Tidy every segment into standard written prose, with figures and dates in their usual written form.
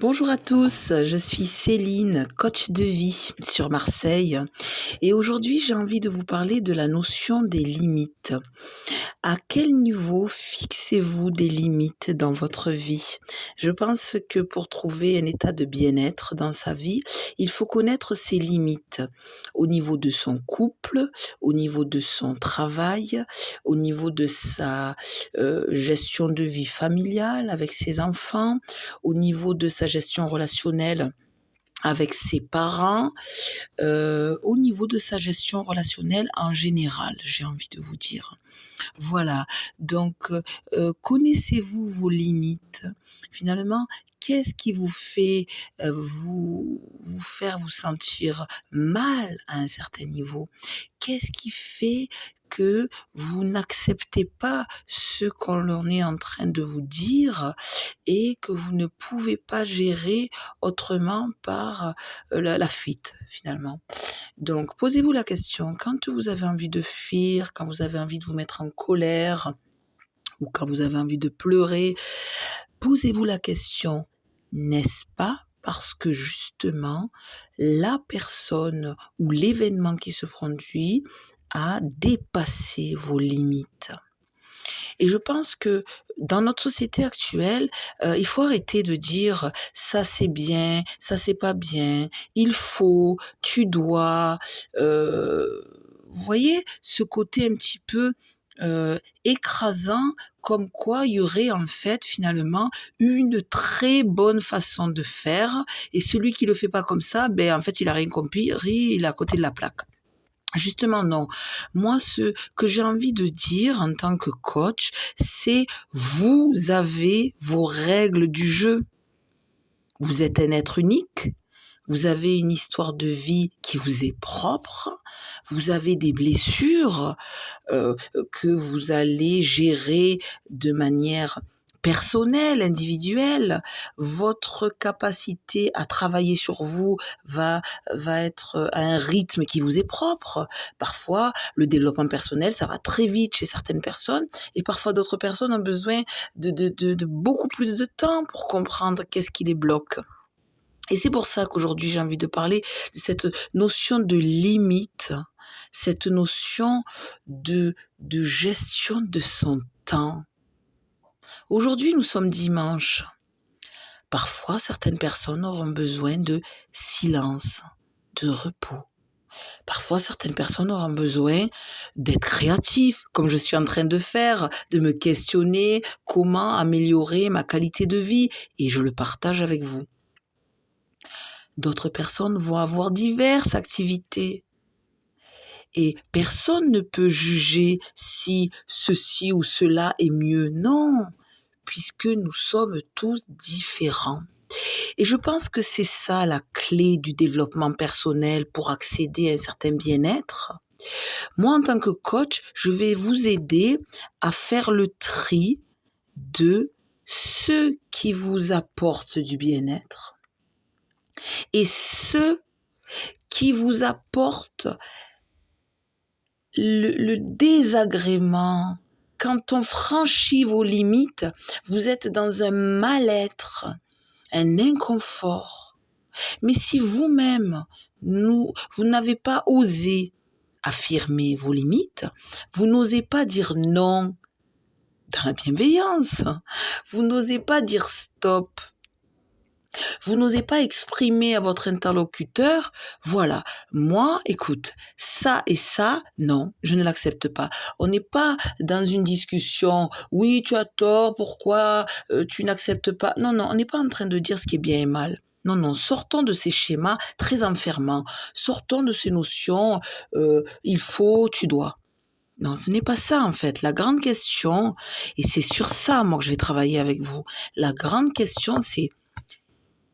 Bonjour à tous, je suis Céline, coach de vie sur Marseille et aujourd'hui j'ai envie de vous parler de la notion des limites. À quel niveau fixez-vous des limites dans votre vie? Je pense que pour trouver un état de bien-être dans sa vie, il faut connaître ses limites au niveau de son couple, au niveau de son travail, au niveau de sa gestion de vie familiale avec ses enfants, au niveau de sa gestion relationnelle avec ses parents, au niveau de sa gestion relationnelle en général, j'ai envie de vous dire. Voilà, donc connaissez-vous vos limites? Finalement, qu'est-ce qui vous fait, vous faire vous sentir mal à un certain niveau? Qu'est-ce qui fait que vous n'acceptez pas ce qu'on est en train de vous dire et que vous ne pouvez pas gérer autrement par, la fuite finalement? Donc, posez-vous la question, quand vous avez envie de fuir, quand vous avez envie de vous mettre en colère ou quand vous avez envie de pleurer, posez-vous la question, n'est-ce pas parce que justement, la personne ou l'événement qui se produit a dépassé vos limites? Et je pense que dans notre société actuelle, il faut arrêter de dire: «Ça c'est bien, ça c'est pas bien, il faut, tu dois», vous voyez? Ce côté un petit peu, écrasant, comme quoi il y aurait en fait finalement une très bonne façon de faire et celui qui le fait pas comme ça, en fait il a rien compris, il est à côté de la plaque. Justement, non. Moi, ce que j'ai envie de dire en tant que coach, c'est vous avez vos règles du jeu. Vous êtes un être unique. Vous avez une histoire de vie qui vous est propre. Vous avez des blessures que vous allez gérer de manière personnelle, individuelle. Votre capacité à travailler sur vous va être à un rythme qui vous est propre. Parfois, le développement personnel, ça va très vite chez certaines personnes et parfois d'autres personnes ont besoin de beaucoup plus de temps pour comprendre qu'est-ce qui les bloque. Et c'est pour ça qu'aujourd'hui, j'ai envie de parler de cette notion de limite, cette notion de gestion de son temps. Aujourd'hui, nous sommes dimanche. Parfois, certaines personnes auront besoin de silence, de repos. Parfois, certaines personnes auront besoin d'être créatifs, comme je suis en train de faire, de me questionner comment améliorer ma qualité de vie, et je le partage avec vous. D'autres personnes vont avoir diverses activités. Et personne ne peut juger si ceci ou cela est mieux. Non, puisque nous sommes tous différents. Et je pense que c'est ça la clé du développement personnel pour accéder à un certain bien-être. Moi, en tant que coach, je vais vous aider à faire le tri de ce qui vous apporte du bien-être et ce qui vous apporte le désagrément. Quand on franchit vos limites, vous êtes dans un mal-être, un inconfort. Mais si vous-même, vous n'avez pas osé affirmer vos limites, vous n'osez pas dire non dans la bienveillance, vous n'osez pas dire stop, vous n'osez pas exprimer à votre interlocuteur, voilà, moi, écoute, ça et ça, non, je ne l'accepte pas. On n'est pas dans une discussion, oui, tu as tort, pourquoi tu n'acceptes pas. Non, non, on n'est pas en train de dire ce qui est bien et mal. Non, non, sortons de ces schémas très enfermants, sortons de ces notions, il faut, tu dois. Non, ce n'est pas ça en fait. La grande question, et c'est sur ça moi que je vais travailler avec vous, la grande question c'est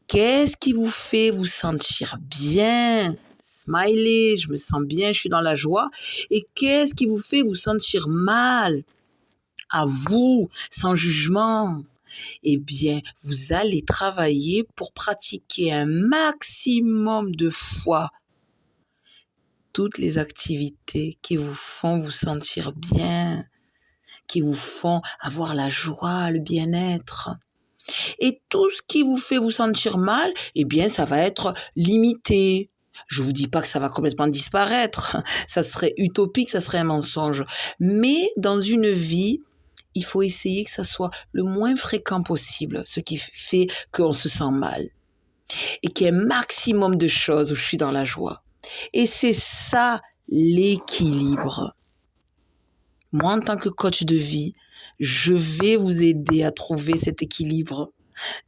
qu'est-ce qui vous fait vous sentir bien? Smiley, je me sens bien, je suis dans la joie. Et qu'est-ce qui vous fait vous sentir mal? À vous, sans jugement. Eh bien, vous allez travailler pour pratiquer un maximum de fois toutes les activités qui vous font vous sentir bien, qui vous font avoir la joie, le bien-être. Et tout ce qui vous fait vous sentir mal, eh bien, ça va être limité. Je vous dis pas que ça va complètement disparaître. Ça serait utopique, ça serait un mensonge. Mais dans une vie, il faut essayer que ça soit le moins fréquent possible, ce qui fait qu'on se sent mal. Et qu'il y ait un maximum de choses où je suis dans la joie. Et c'est ça l'équilibre. Moi, en tant que coach de vie, je vais vous aider à trouver cet équilibre.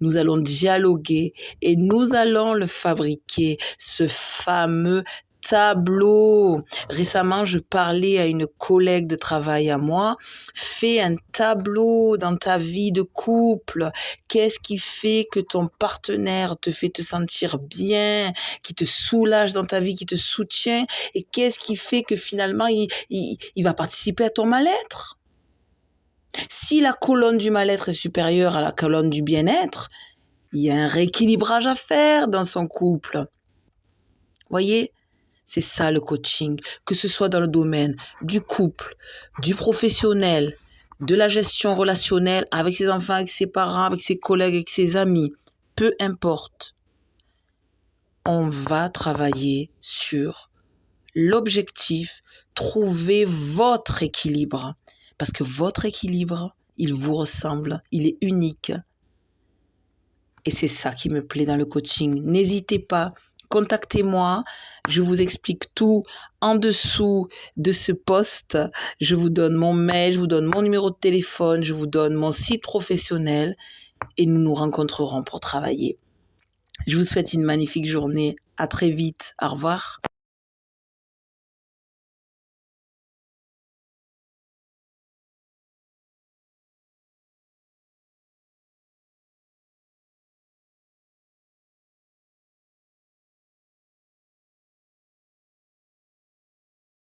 Nous allons dialoguer et nous allons le fabriquer, ce fameux tableau. Récemment, je parlais à une collègue de travail à moi. Fais un tableau dans ta vie de couple. Qu'est-ce qui fait que ton partenaire te fait te sentir bien, qui te soulage dans ta vie, qui te soutient? Et qu'est-ce qui fait que finalement, il va participer à ton mal-être? Si la colonne du mal-être est supérieure à la colonne du bien-être, il y a un rééquilibrage à faire dans son couple. Voyez, c'est ça le coaching, que ce soit dans le domaine du couple, du professionnel, de la gestion relationnelle avec ses enfants, avec ses parents, avec ses collègues, avec ses amis, peu importe. On va travailler sur l'objectif, trouver votre équilibre. Parce que votre équilibre, il vous ressemble, il est unique. Et c'est ça qui me plaît dans le coaching. N'hésitez pas, contactez-moi. Je vous explique tout en dessous de ce post. Je vous donne mon mail, je vous donne mon numéro de téléphone, je vous donne mon site professionnel et nous nous rencontrerons pour travailler. Je vous souhaite une magnifique journée. À très vite. Au revoir.